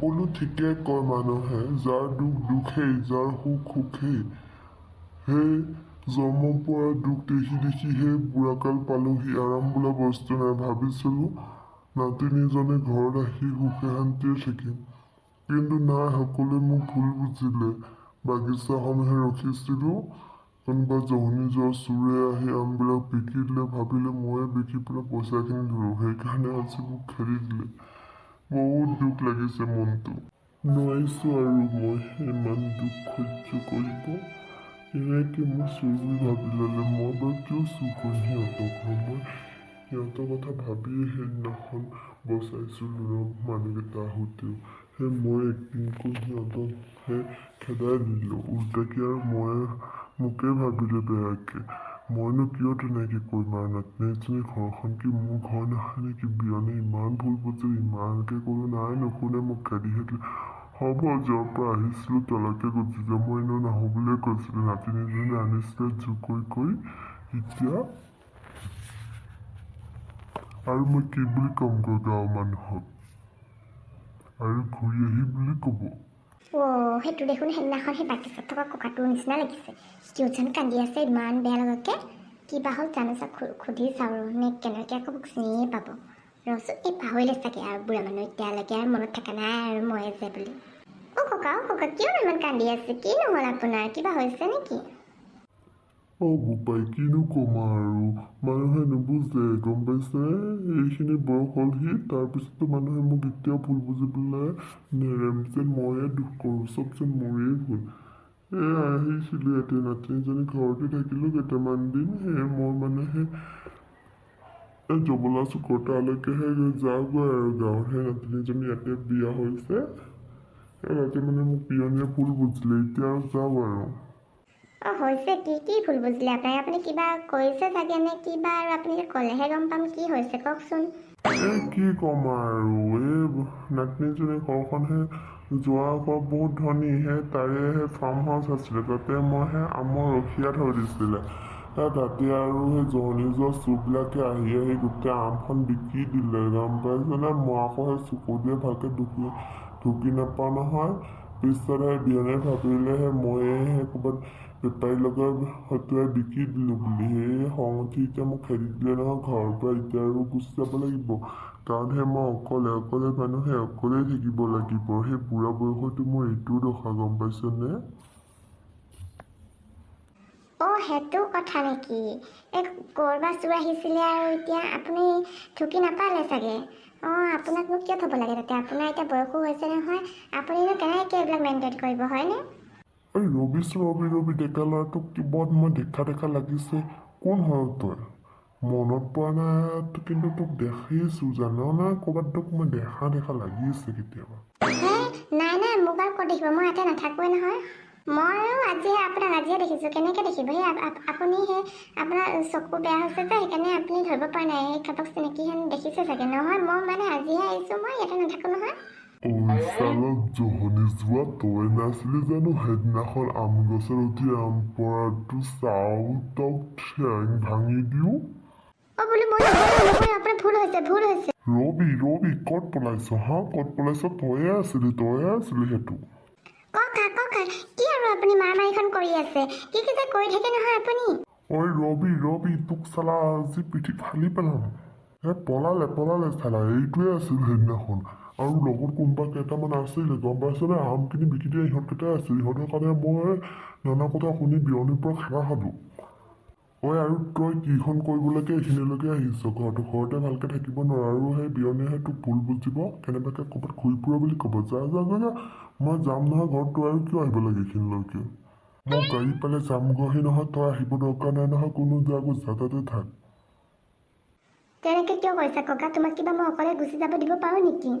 বোলো ঠিকে কয় মানুহে, যাৰ দুখ দুখেই, যাৰ সুখ সুখেই। সেই জন্মৰ পৰা দুখ দেখি দেখি সেই বুঢ়াকাল পালোহি, আৰাম বোলা বস্তু নাই। ভাবিছিলোঁ নাতিনীজনী ঘৰত আহি সুখে শান্তিয়ে থাকিম, কিন্তু নাই, সকলোৱে মোক ভুল বুজিলে। বাগিচাখনহে ৰখিছিলোঁ, কোনোবা জহনী যোৱা চোৰে আহি আমবিলাক বিকি দিলে, ভাবিলে ময়ে বিকি পেলাই পইচাখিনি দিলোঁ, সেইকাৰণে আজি মোক খেদি দিলে। বহুত দুখ লাগিছে মনটো। নোৱাৰিছোঁ আৰু মই ইমান দুখ সহ্য কৰিব। এনেকৈ মোক চুৰ বুলি ভাবি ল'লে। মই বাৰু কিয় চুৰ কৰিম সিহঁতৰ ঘৰ? মই সিহঁতৰ কথা ভাবিয়ে সেইদিনাখন বচাইছিলোঁ মানুহকেইটা আহোঁতেও। সেই মই একদিনকৈ সিহঁতকহে খেদাই দিলোঁ উল্টাকৈ, আৰু মোকেই ভাবিলে বেয়াকৈ। মইনো কিয় তেনেকৈ কৰিম? আৰু নাতিনীজনীৰ ঘৰখন কি মোৰ ঘৰ নহয় নেকি? বিয়নে ইমান ভুল বুজিল, ইমানকৈ ক'লোঁ, নাই নুশুনে, মোক খেদিহে দিলে। হ'ব, য'ৰ পৰা আহিছিলোঁ তলকে গুচি যাম, মই এনেও নাহোঁ বুলিয়ে কৈছিলোঁ। নাতিনীজনী আনিছিলে জোৰ কৰি, এতিয়া আৰু মই কি বুলি ক'মগৈ গাঁৱৰ মানুহক? আৰু ঘূৰি আহি বুলি ক'ব। সেইটো দেখোন সেইদিনাখন সেই বাগিচাত থকা ককাটোৰ নিচিনা লাগিছে। কিয় যেন কান্দি আছে ইমান বেয়া লগাকে। কিবা হ'ল জানো, চাওক সুধি চাওঁ নে কেনেকৈ আকৌ মোক চিনিয়ে পাব। ৰচোন, এই পাহৰিলে চাগে আৰু বুঢ়া মানুহ এতিয়ালৈকে আৰু মনত থকা নাই আৰু ময়ে যে বুলি। ককা কিয় ইমান কান্দি আছে? কি নহ'ল আপোনাৰ? কিবা হৈছে নেকি? বোপাই, কিনো ক'ম আৰু, মানুহে নুবুজে, গম পাইছে? এইখিনি বয়স হ'লহি, তাৰপিছতো মানুহে মোক এতিয়াও ভুল বুজি পেলাই নেৰেম যেন ময়ে দুখ কৰোঁ, চব যেন মোৰেই ভুল। আহিছিলোঁ ইয়াতে, নাতিনীজনী ঘৰতে থাকিলোঁ কেইটামান দিন। মই মানে জবলা চুকৰ তালৈকেহে যাওঁগৈ আৰু গাঁৱত। নাতিনীজনী ইয়াতে বিয়া হৈছে। তাতে মানে মোক পিয়নীয়ে ভুল বুজিলে, এতিয়া আৰু যাওঁ আৰু। হৈছে কি ভুল বুজিলে আপোনাক? আপুনি কিবা কৰিছে চাগে নে কিবা? আৰু আপুনি ক'লেহে গম পাম কি হৈছে, কওকচোন। কি ক'ম আৰু, এই নাতিনীজনী ঘৰখনহে যোৱা ঘৰ বহুত ধনী, তাৰে ফাৰ্ম হাউচ আছিলে, তাতে মই আমৰ ৰখীয়া থৈ দিছিলে। তাতে আৰু জহনী যোৱা চোৰবিলাকে আহি গোটেই আমখন বিকি দিলে, গম পাইছেনে? মই আকৌ চকু দিয়ে ভালকৈ ঢুকি নাপাওঁ নহয়। পিছত বিয়নে ভাবিলে ময়ে ক'ৰবাত বেপাৰী লগত হতুৱাই বিকি দিলোঁ বুলি। খং উঠি এতিয়া মোক খেদি দিলে নহয় ঘৰৰ পৰা। এতিয়া আৰু গুচি যাব লাগিব, কাৰণ মই অকলে মানুহে অকলেই থাকিব লাগিব। সেই বুঢ়া বয়সতো মোৰ এইটোও দশা, গম পাইছেনে? সেইটো কথা নেকি? এই ক'ৰবাত চোৰ আহিছিলে আৰু এতিয়া আপুনি ঢুকি নাপালে চাগে। আপোনাকনো কিয় থ'ব লাগে তাতে? আপোনাৰ এতিয়া বয়সো হৈছে নহয়, আপুনিনো কেনেকৈ এইবিলাক মেইনটেইন কৰিব, হয়নে? ৰবি ডেকা ল'ৰাটোক কিবা মই দেখা লাগিছে। কোন হয় তই? মনত পৰা নাই, কিন্তু তোক দেখিছোঁ জাননে? ক'ৰবাত তোক মই দেখা লাগিছে কেতিয়াবা। নাই, মোক আৰু ক'ত দেখিব? মই ইয়াতে নাথাকোৱে নহয়। ময়ো আপোনাক আজিহে দেখিছোঁ। কেনেকৈ দেখিব? আপুনি আপোনাৰ চকু বেয়া হৈছে যে, সেইকাৰণে আপুনি ধৰিব পৰা নাই। কাৰোবাক চিনাকিহেন দেখিছে চাগে। নহয়, মই মানে আজিহে আহিছোঁ, মই ইয়াতে নাথাকোঁ নহয়। চালক জহনী যোৱা তই নাছিলি জানো সেইদিনাখন আম গছত উঠি আম পৰাটো চাওঁ তক ঠেং ভাঙি দিওঁ? বোলো মই নহয়, আপোনাৰ ভুল হৈছে। ৰবি ক'ত পলাইছ? ক'ত পলাইছ? তয়ে আছিলি সেইটো। ককা কি আৰু আপুনি মাৰামাৰিখন কৰি আছে? কি যে কৰি থাকে নহয় আপুনি। ৰবি তোক চালা আজি পিঠি ফালি পেলাম। পলালে চালা, এইটোৱে আছিল সেইদিনাখন। আৰু লগত কোনোবা কেইটামান আছিলে, গম পাইছনে? আমখিনি বিকি দিয়া ইহঁতকেইটাই আছিল। ইহঁতৰ কাৰণে মই নানা কথা শুনি বিয়নীৰ পৰা খানা খালোঁ। আৰু তই কিখন কৰিবলৈকে এইখিনিলৈকে আহিছ? ঘৰতে ভালকৈ থাকিব নোৱাৰ, আৰু সেই বিয়নীয়েহে তোক ভুল বুজিব, কেনেবাকৈ ক'ৰবাত ঘূৰি ফুৰা বুলি ক'ব। যা মই যাম নহয় ঘৰত, তই আৰু কিয় আহিব লাগে এইখিনিলৈকে? মই গাড়ী পালে যামগৈহি নহয়, তই আহিব দৰকাৰ নাই নহয়। কোনো যা তাতে থাক। তেনেকৈ কিয় কৈছা ককা? তোমাক কিবা মই অকলে গুচি যাব দিব পাৰোঁ নেকি?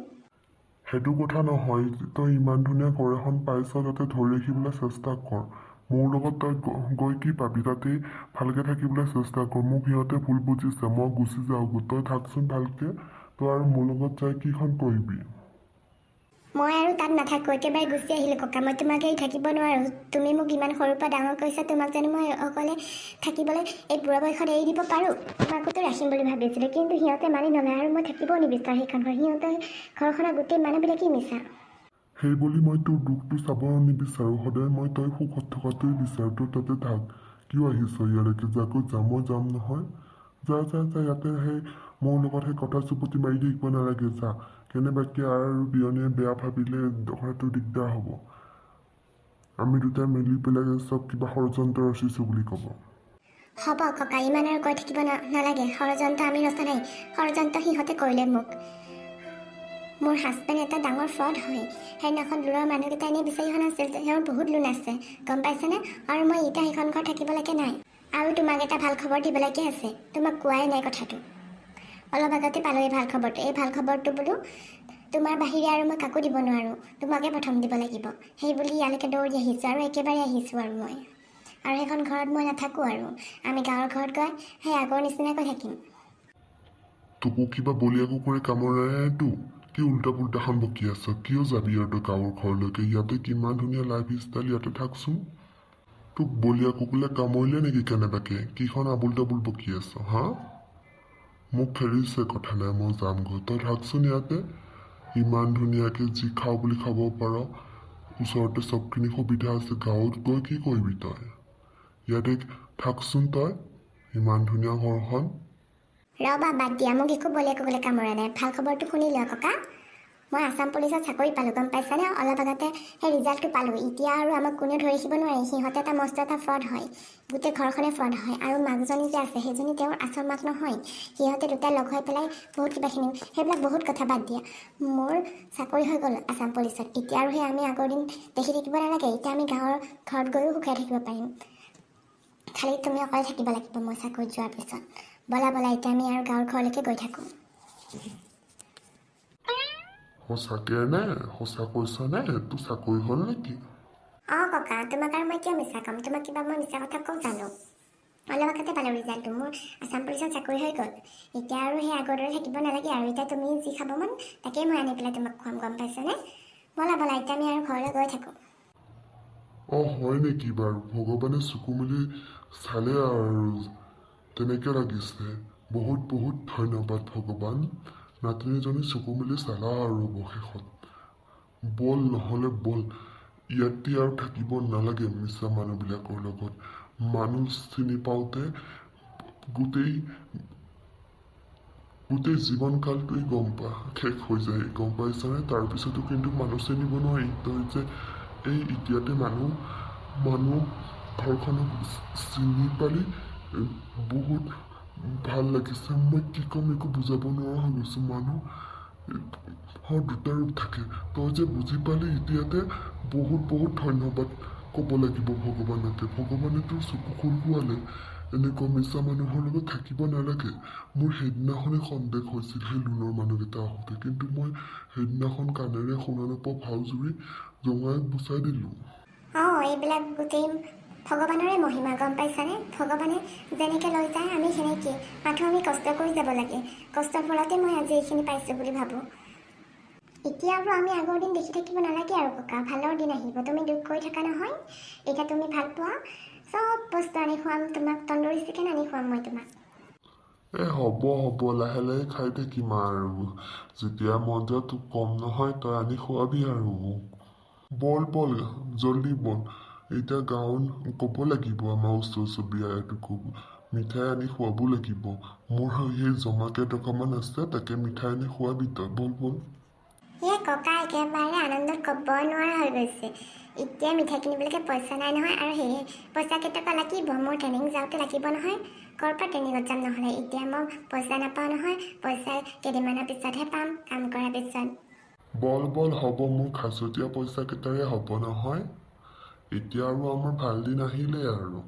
সেইটো কথা নহয়, তই ইমান ধুনীয়া ঘৰ এখন পাইছ, তাতে ধৰি ৰাখিবলৈ চেষ্টা কৰ। মোৰ লগত তই গৈ কি পাবি? তাতেই ভালকৈ থাকিবলৈ চেষ্টা কৰ। মোক সিহঁতে ভুল বুজিছে, মই গুচি যাওঁ। তই থাকচোন ভালকৈ। তই আৰু মোৰ লগত যাই কিখন কৰিবি? মই আৰু তাত নাথাকোঁ, একেবাৰে গুচি আহিলোঁ ককা। মই তোমাক এৰি থাকিব নোৱাৰোঁ। তুমি মোক ইমান সৰুৰ পৰা ডাঙৰ কৰিছা, তোমাক জানো মই অকলে থাকিবলৈ এই বুঢ়া বয়সত এৰি দিব পাৰোঁ? তোমাকোতো ৰাখিম বুলি ভাবিছিলোঁ, কিন্তু সিহঁতে মানি নলয়, আৰু মই থাকিবও নিবিচাৰোঁ সেইখন ঘৰ। সিহঁতে ঘৰখনৰ গোটেই মানুহবিলাকেই মিছা। সেই বুলি মই তোৰ দুখটো চাব নিবিচাৰোঁ। সদায় মই তই সুখত থকাটোৱে বিচাৰোঁ। তই তাতে থাক। কিয় আহিছ ইয়ালৈকে? যাকৈ যা, মই যাম নহয়। যা যা যা, ইয়াতে সেই মোৰ লগত সেই কথা চুপতি মাৰি থাকিব নালাগে। যা, কেনেবাকৈ আৰু বিয়নীয়ে বেয়া ভাবিলে কথাটো দিগদাৰ হ'ব। আমি দুটাই মিলি পেলাই চব কিবা ষড়যন্ত্ৰ ৰচিছোঁ বুলি ক'ব। হ'ব ককা, ইমান আৰু কৈ থাকিব নালাগে। ষড়যন্ত্ৰ আমি ৰচা নাই, ষড়যন্ত্ৰ সিহঁতে কৰিলে মোক। মোৰ হাজবেণ্ড এটা ডাঙৰ ফ্ৰড হয়। সেইদিনাখন দূৰৰ মানুহকেইটা এনেই বিচাৰি অহা নাছিল, তেওঁৰ বহুত লোন আছে, গম পাইছেনে? আৰু মই এতিয়া সেইখন ঘৰ থাকিবলৈকে নাই। আৰু তোমাক এটা ভাল খবৰ দিবলৈকে আছে। তোমাক কোৱাই নাই কথাটো। অলপ আগতে পালোঁ এই ভাল খবৰটো। এই ভাল খবৰটো বোলো তোমাৰ বাহিৰে আৰু মই কাকো দিব নোৱাৰোঁ, তোমাকে প্ৰথম দিব লাগিব। সেই বুলি ইয়ালৈকে দৌৰি আহিছোঁ, আৰু একেবাৰে আহিছোঁ আৰু মই। আৰু সেইখন ঘৰত মই নাথাকোঁ আৰু। আমি গাঁৱৰ ঘৰত গৈ সেই আগৰ নিচিনাকৈ থাকিম। তোকো কিবা বলিয়া কুকুৰে কামোৰা নাইতো? কি উল্টা পুল্টাখন বকি আছ? কিয় যাবি আৰু তই গাঁৱৰ ঘৰলৈকে? ইয়াতে কিমান ধুনীয়া লাইফ ষ্টাইল, ইয়াতে থাকচোন। তোক বলিয়া কুকুৰে কামুৰিলে নেকি কেনেবাকে? কিখন আবুল তাবুল বকি আছ হা? মোক খেৰিছে, কথা নাই, মই যামগৈ। তই থাকচোন ইয়াতে। ইমান ধুনীয়াকৈ যি খাওঁ বুলি খাব পাৰ। ওচৰতে চবখিনি সুবিধা আছে। গাঁৱত গৈ কি কৰিবি তই? ইয়াতে থাকচোন তই, ইমান ধুনীয়া ঘৰখন। ৰ'বা, বাদ দিয়া, মোক একো বলিয়া কুকুৰে কামোৰা নাই। ভাল খবৰটো শুনি লোৱা ককা। মই আছাম পুলিচত চাকৰি পালোঁ, গম পাইছানে? অলপ আগতে সেই ৰিজাল্টটো পালোঁ। এতিয়া আৰু আমাক কোনেও ধৰি ৰাখিব নোৱাৰে। সিহঁতে এটা মস্ত এটা ফ্ৰড হয়, গোটেই ঘৰখনে ফ্ৰড হয়। আৰু মাকজনী যে আছে, সেইজনী তেওঁৰ আচল মাক নহয়। সিহঁতে দুটাই লগ হৈ পেলাই বহুত কিবাখিনি, সেইবিলাক বহুত কথা বাদ দিয়া। মোৰ চাকৰি হৈ গ'ল আছাম পুলিচত। এতিয়া আৰু সেই আমি আগৰ দিন দেখি থাকিব নালাগে। এতিয়া আমি গাঁৱৰ ঘৰত গৈও সুখে থাকিব পাৰিম। খালি তুমি অকলে থাকিব লাগিব মই চাকৰিত যোৱাৰ পিছত। বলা বলা, এতিয়া আমি আৰু গাঁৱৰ ঘৰলৈকে গৈ থাকোঁ। সঁচাকে নে? সঁচা কৈছ নে? তোৰ চাকৰি হ'ল নেকি? অঁ ককা, তোমাক আৰু মই কিয় মিছা ক'ম? তোমাক কিবা মই মিছা কথা কওঁ জানো? অলপ আগতে পালোঁ ৰিজাল্টটো, মোৰ আছাম পুলিচত চাকৰি হৈ গ'ল। এতিয়া আৰু সেই আগৰ দৰে থাকিব নালাগে আৰু। এতিয়া তুমি যি খাব মন তাকেই মই আনি পেলাই তোমাক খুৱাম, গম পাইছানে? বলা বলা, এতিয়া আমি আৰু ঘৰলৈ গৈ থাকোঁ। অঁ হয় নেকি বাৰু? ভগৱানে চকু মেলি চালে আৰু তেনেকৈ লাগিছে। বহুত বহুত ধন্যবাদ ভগৱান। নাতিনীজনী চকু মেলি চালা আৰু অৱশেষত। বল নহ'লে বল, ইয়াতে আৰু থাকিব নালাগে মিছা মানুহবিলাকৰ লগত। মানুহ চিনি পাওঁতে গোটেই জীৱনকালটোৱেই শেষ হৈ যায়, গম পাইছানে? তাৰপিছতো কিন্তু মানুহ চিনিব নোৱাৰি। তই যে এই এতিয়াতে মানুহ ঘৰখনক চিনি পালি, বহুত ভাল লাগিছে। মই কি ক'ম একো বুজাব নোৱাৰা হৈ গৈছোঁ। মানুহ দুটা ৰূপ থাকে, তই যে বুজি পালি এতিয়াতে বহুত বহুত ধন্যবাদ ক'ব লাগিব ভগৱানকে। ভগৱানে তোৰ চকু খুলুৱালে। এনেকুৱা মিছা মানুহৰ লগত থাকিব নালাগে। মোৰ সেইদিনাখনেই সন্দেহ হৈছিল সেই লোনৰ মানুহকেইটা আহোঁতে, কিন্তু মই সেইদিনাখন কাণেৰে শুনা নোপোৱা ভাও জুৰি জোঙাইক গুচাই দিলোঁ। অঁ, এইবিলাক গোটেই ভগৱানৰে মহিমা, গম পাইছানে? ভগৱানে যেনেকৈ লৈ যায় আমি সেনেকেই। মাথো আমি কষ্ট কৰি যাব লাগে। কষ্টৰ ফলতে মই আজি এইখিনি পাইছোঁ বুলি ভাবোঁ। এতিয়া আৰু আমি আগৰ দিন দেখি থাকিব নালাগে আৰু ককা। ভালৰ দিন আহিব। তুমি দুখ কৰি থাকা নহয়। এতিয়া তুমি ভাল পোৱা চব বস্তু আনি খুৱাম তোমাক। তন্দুৰী চিকেন আনি খুৱাম মই তোমাক। হ'ব লাহে লাহে খাই থাকিম আৰু। যেতিয়া মন যায় তোক কম নহয়, তই আনি খোৱাবি আৰু মোক। বল জল্দি বল। এতিয়া গাঁৱত ক'ব লাগিব আমাৰ ওচৰ চুবুৰীয়াটোকো মিঠাই আনি খুৱাব লাগিব। মোৰ সেই জমা কেইটকামান আছে, তাকে মিঠাই আনি খুৱাবি তই। বল। ককা একেবাৰে আনন্দত ক'ব নোৱাৰা হৈ গৈছে। এতিয়া মিঠাই কিনিবলৈকে পইচা নাই নহয়। আৰু সেই পইচা কেইটকা লাগিব, মোৰ ট্ৰেইনিং যাওঁতে লাগিব নহয়। ক'ৰ পৰা ট্ৰেইনিঙত যাম নহ'লে? এতিয়া মই পইচা নাপাওঁ নহয়। পইচা কেইদিনমানৰ পিছতহে পাম, কাম কৰাৰ পিছত। বল হ'ব, মোৰ খাচতীয়া পইচা কেইটাৰে হ'ব নহয়। এতিয়া আৰু আমাৰ ভাল দিন আহিলে আৰু।